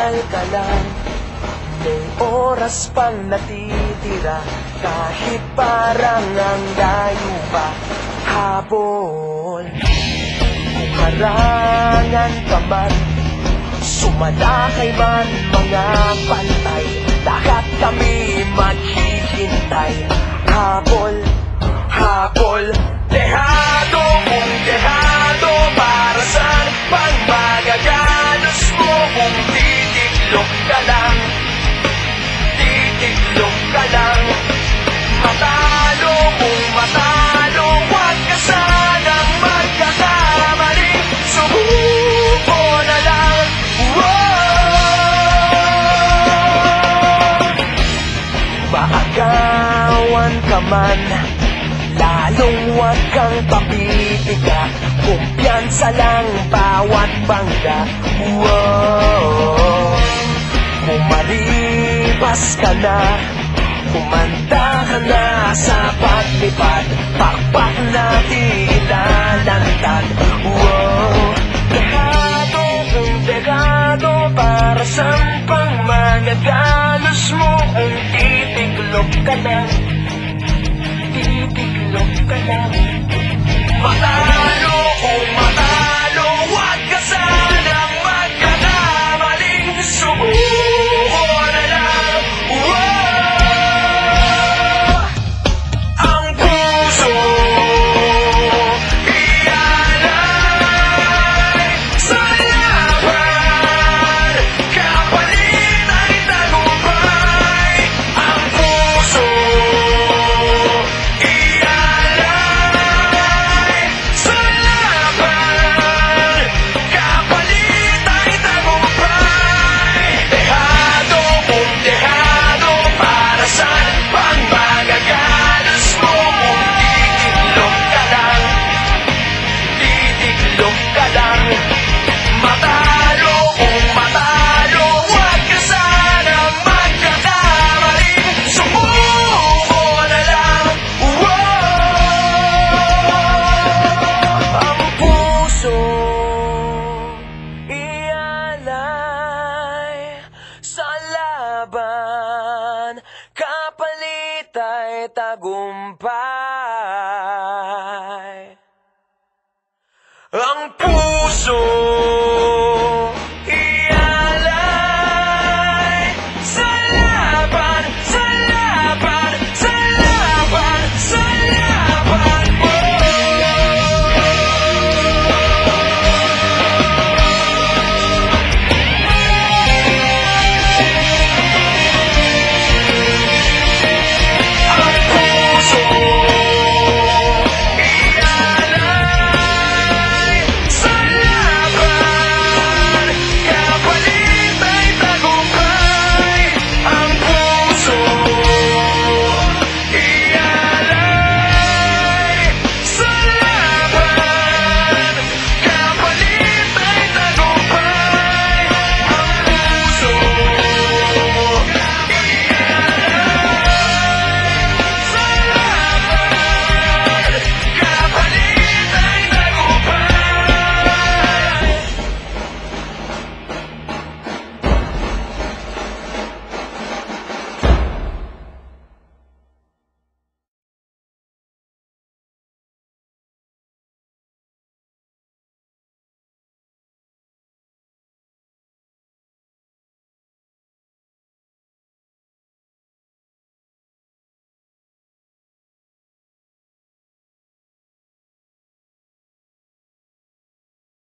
magdasal ka lang. May oras pang natitira, kahit parang ang layo pa. Habol, kung harangan ka man, sumalakay man mga pantay, lahat kami maghihintay. Habol, habol, dehado kung dehado, para saan pang magagalos mo kung titiklop ka lang, titiklop ka lang. Matalo kung matalo, huwag ka sanang magkakamali, subuko na lang. Maagawan ka man, lalong huwag kang papipiga, kumpiyansa lang bawat bangga. Kung malibas ka na, kumanta ka na sa paglipad, pakpak na ilalantad. Dehado kung dehado, para saan pang magagalos mo kung titiklop ka lang, titiklop ka lang. Matalo kung matalo, huwag ka sanang magkakamaling, subuko na lang. Ang puso ialay sa laban, kapalit ay tagumpay. Ang puso ialay sa laban, kapalit ay tagumpay. Dehado kung dehado, para saan pang magagalos mo kung titiklop ka lang, titiklop ka lang. Matalo kung matalo, huwag ka sanang magkakamali, subuko na lang. Ang puso ialay sa laban, kapalit ay tagumpay. Ang puso